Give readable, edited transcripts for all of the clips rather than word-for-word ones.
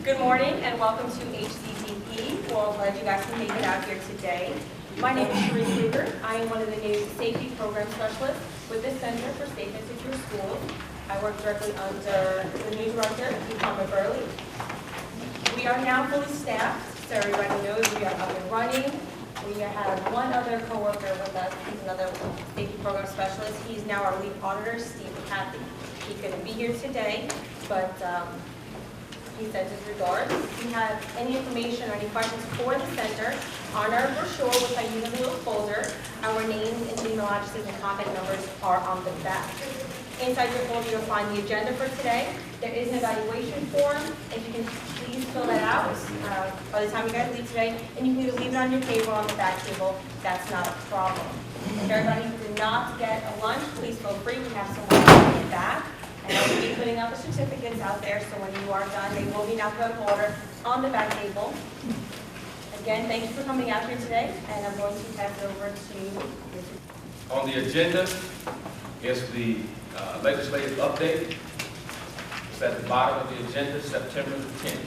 Good morning and welcome to HCTP. We're all glad you guys can make it out here today. My name is Sheree Kruger. I am one of the new safety program specialists with the Center for Safe and Secure Schools. I work directly under the new director, Palmer Burley. We are now fully staffed, so everybody knows we are up and running. We have one other coworker with us. He's another safety program specialist. He's now our lead auditor, Steve Cathy. He couldn't be here today, but he sent his regards. If you have any information or any questions for the center, on our brochure, which I use in a little folder, our names and email addresses and contact numbers are on the back. Inside your folder, you'll find the agenda for today. There is an evaluation form. If you can please fill that out by the time you guys leave today, and you can either leave it on your table or on the back table. That's not a problem. If everybody did not get a lunch, please feel free. We have some lunch in the back. And I will be putting out the certificates out there, so when you are done, they will be in alphabetical order on the back table. Again, thank you for coming out here today, and I'm going to pass it over to Mr. On the agenda is the legislative update. It's at the bottom of the agenda, September the 10th.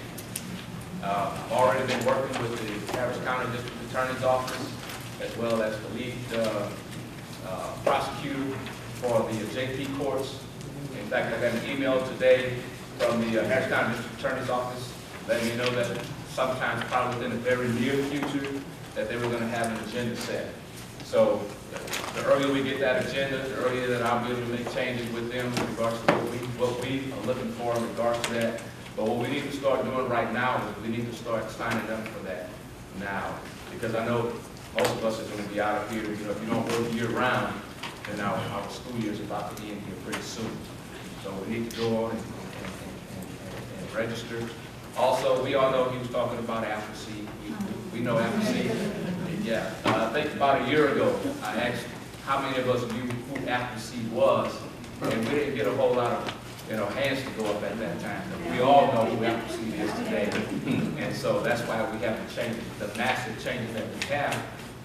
I've already been working with the Harris County District Attorney's Office, as well as the lead prosecutor for the JP courts. In fact, I got an email today from the Harris County District Attorney's Office letting me know that sometimes, probably within the very near future, that they were going to have an agenda set. So the earlier we get that agenda, the earlier that I'll be able to make changes with them in regards to what we are looking for in regards to that. But what we need to start doing right now is we need to start signing up for that now. Because I know most of us are going to be out of here, if you don't work year round, then our school year is about to end here pretty soon. So we need to go on and register. Also, we all know he was talking about AFTERC. We know AFTERC. Yeah, I think about a year ago, I asked how many of us knew who AFTERC was, and we didn't get a whole lot of hands to go up at that time. But we all know who AFTERC is today, and so that's why we have the changes, the massive changes that we have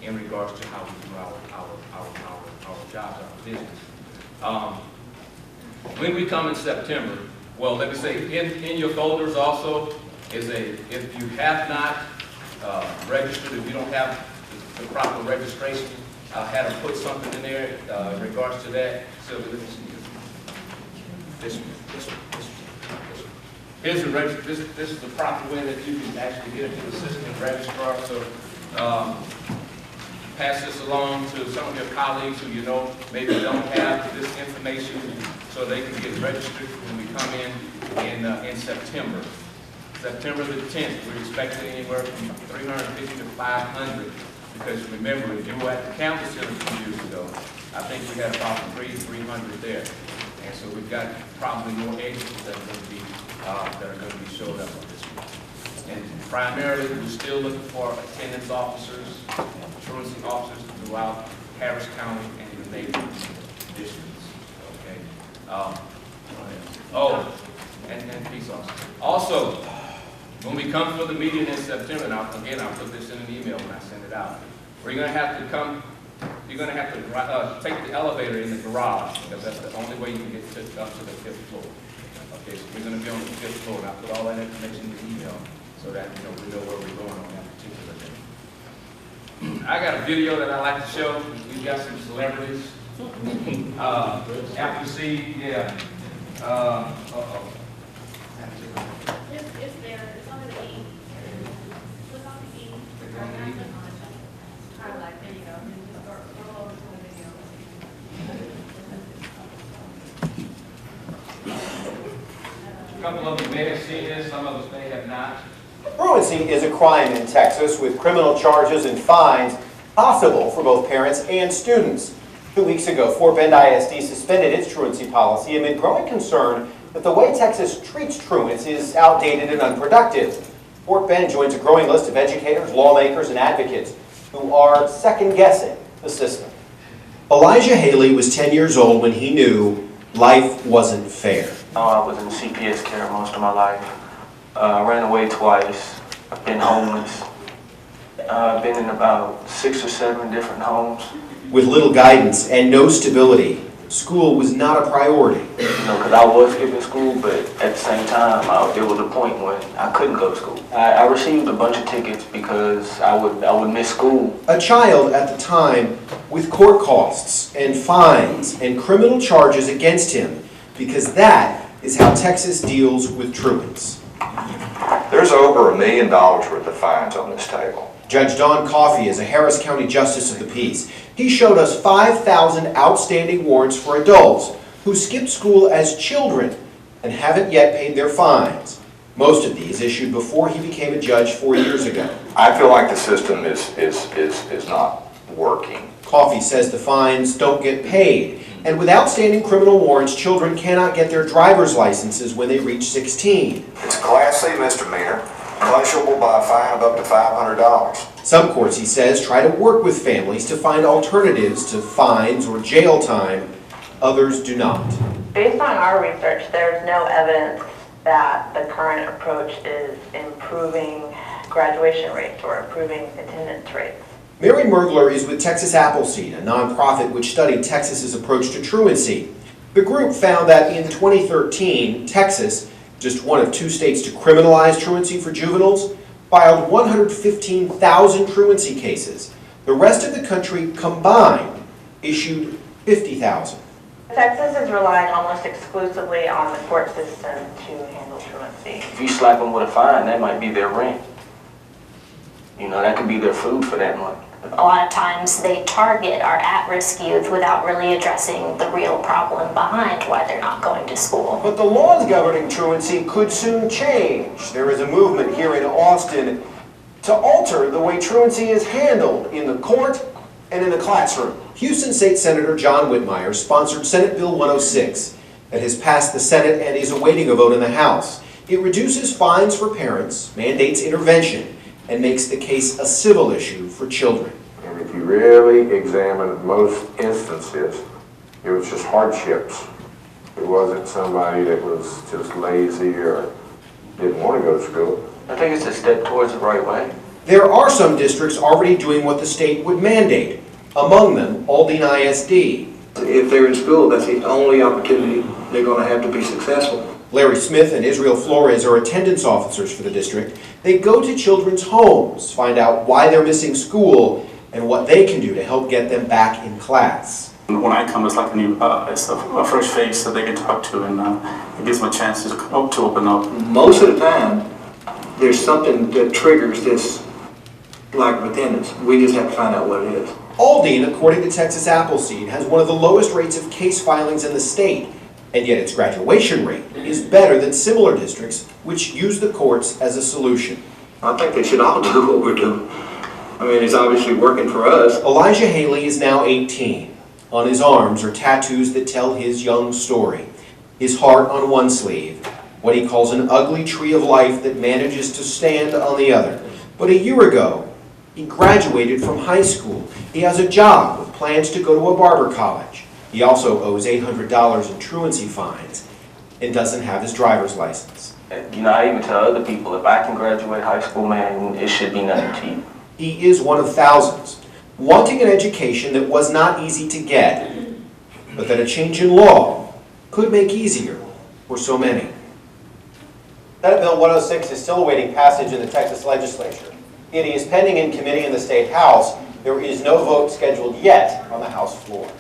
in regards to how we do our jobs, our business. When we come in September, well, let me say, in your folders also is if you have not registered, if you don't have the proper registration, I had to put something in there in regards to that. So let me see this one. Here's the this is the proper way that you can actually get into the system and registrar. So pass this along to some of your colleagues who maybe don't have this information, so they can get registered when we come in September. September the 10th, we're expecting anywhere from 350 to 500, because remember, if you were at the Campbell Center 2 years ago, I think we had about 300 there. And so we've got probably more agents that are going to be showed up on this week. And primarily, we're still looking for attendance officers, truancy officers throughout Harris County and the neighboring districts. Okay. And peace officers. Also, when we come for the meeting in September, and I'll put this in an email when I send it out. We're going to have to come. You're going to have to take the elevator in the garage, because that's the only way you can get up to the 5th floor. Okay, so we're going to be on the 5th floor, and I'll put all that information in the email so that we know where we're going on that particular day. I got a video that I like to show. We've got some celebrities. AFTERC, yeah. It's there. It's under the E. Click on the E. Highlight. There you go. And just scroll over to the video. A couple of you may have seen this. Some of us may have not. Truancy is a crime in Texas with criminal charges and fines possible for both parents and students. 2 weeks ago, Fort Bend ISD suspended its truancy policy amid growing concern that the way Texas treats truants is outdated and unproductive. Fort Bend joins a growing list of educators, lawmakers, and advocates who are second-guessing the system. Elijah Haley was 10 years old when he knew life wasn't fair. I was in CPS care most of my life. I ran away twice. I've been homeless. I've been in about 6 or 7 different homes. With little guidance and no stability, school was not a priority. You know, because I was skipping school, but at the same time, there was a point when I couldn't go to school. I received a bunch of tickets because I would miss school. A child at the time with court costs and fines and criminal charges against him, because that is how Texas deals with truants. There's over $1 million worth of fines on this table. Judge Don Coffey is a Harris County Justice of the Peace. He showed us 5,000 outstanding warrants for adults who skipped school as children and haven't yet paid their fines. Most of these issued before he became a judge 4 years ago. I feel like the system is not working. Coffey says the fines don't get paid, and with outstanding criminal warrants, children cannot get their driver's licenses when they reach 16. It's a Class C misdemeanor, punishable by a fine of up to $500. Some courts, he says, try to work with families to find alternatives to fines or jail time. Others do not. Based on our research, there's no evidence that the current approach is improving graduation rates or improving attendance rates. Mary Mergler is with Texas Appleseed, a nonprofit which studied Texas's approach to truancy. The group found that in 2013, Texas, just one of 2 states to criminalize truancy for juveniles, filed 115,000 truancy cases. The rest of the country combined issued 50,000. Texas is relying almost exclusively on the court system to handle truancy. If you slap them with a fine, that might be their rent. You know, that could be their food for that month. A lot of times they target our at-risk youth without really addressing the real problem behind why they're not going to school. But the laws governing truancy could soon change. There is a movement here in Austin to alter the way truancy is handled in the court and in the classroom. Houston State Senator John Whitmire sponsored Senate Bill 106 that has passed the Senate and is awaiting a vote in the House. It reduces fines for parents, mandates intervention, and makes the case a civil issue for children. And if you really examine most instances, it was just hardships. It wasn't somebody that was just lazy or didn't want to go to school. I think it's a step towards the right way. There are some districts already doing what the state would mandate, among them Aldine ISD. If they're in school, that's the only opportunity they're going to have to be successful. Larry Smith and Israel Flores are attendance officers for the district. They go to children's homes, find out why they're missing school, and what they can do to help get them back in class. When I come, it's like it's a fresh face that they can talk to, and it gives them a chance to open up. Most of the time, there's something that triggers this lack of attendance. We just have to find out what it is. Aldine, according to Texas Appleseed, has one of the lowest rates of case filings in the state, and yet its graduation rate is better than similar districts which use the courts as a solution. I think they should all do what we're doing. I mean, it's obviously working for us. Elijah Haley is now 18. On his arms are tattoos that tell his young story. His heart on one sleeve, what he calls an ugly tree of life that manages to stand on the other. But a year ago, he graduated from high school. He has a job with plans to go to a barber college. He also owes $800 in truancy fines and doesn't have his driver's license. You know, I even tell other people, if I can graduate high school, man, it should be nothing cheap. He is one of thousands, wanting an education that was not easy to get, but that a change in law could make easier for so many. Senate Bill 106 is still awaiting passage in the Texas legislature. It is pending in committee in the State House. There is no vote scheduled yet on the House floor.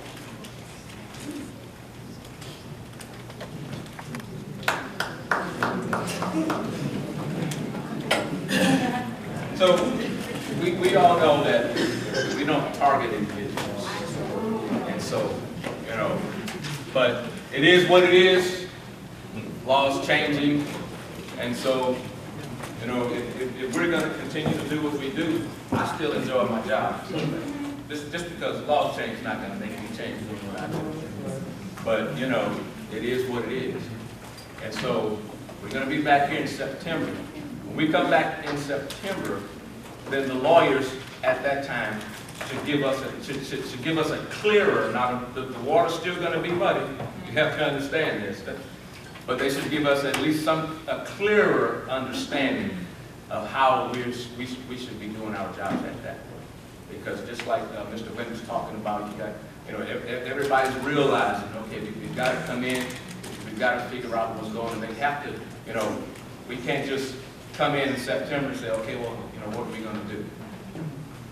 So we all know that we don't target individuals, and so, you know, but it is what it is. Laws changing, and so, you know, if we're going to continue to do what we do, I still enjoy my job. So just because the laws change is not going to make me change what I do. But, you know, it is what it is. And so we're going to be back here in September. When we come back in September, then the lawyers at that time should give us a clearer. Now the water's still going to be muddy. You have to understand this, but they should give us at least a clearer understanding of how we should be doing our jobs at that point. Because just like Mr. Wynn was talking about, you got Everybody's realizing, okay, we've got to come in, we've got to figure out what's going on. They have to, we can't just come in September and say, okay, well, what are we going to do?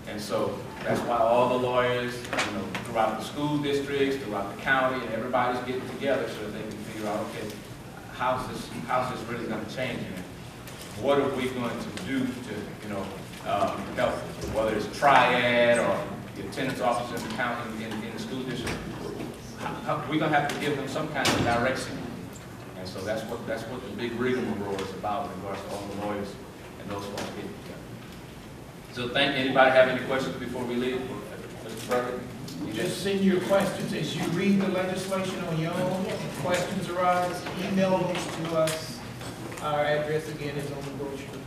And so that's why all the lawyers, throughout the school districts, throughout the county, and everybody's getting together so that they can figure out, okay, how's this really going to change? And what are we going to do to, help? Whether it's triad or the attendance officers in the county, in the school district, we're going to have to give them some kind of direction. And so that's what the big rigmarole is about in regards to all the lawyers and those folks getting together. So anybody have any questions before we leave? Mr. Burke? Just send your questions as you read the legislation on your own. If questions arise, email those to us. Our address again is on the brochure.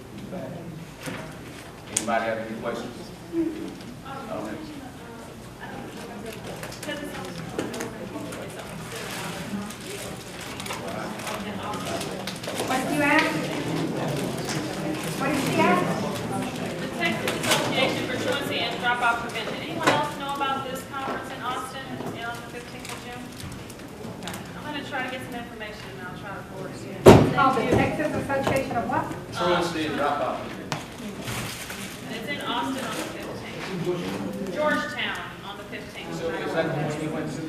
Anybody have any questions? Okay. What did you ask? What did she ask? The Texas Association for Truancy and Dropout Prevention. Anyone else know about this conference in Austin on the 15th of June? I'm going to try to get some information and I'll try to forward it to you. Oh, the Texas Association of what? Truancy and Dropout. It's in Austin on the 15th. Georgetown on the 15th. So is that the one you went to?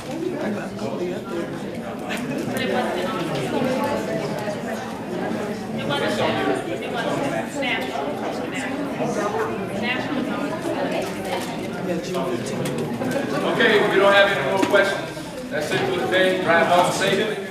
But it wasn't in Austin. It wasn't national. It wasn't national. National is always. Okay, we don't have any more questions. That's it for today. Drive home safely.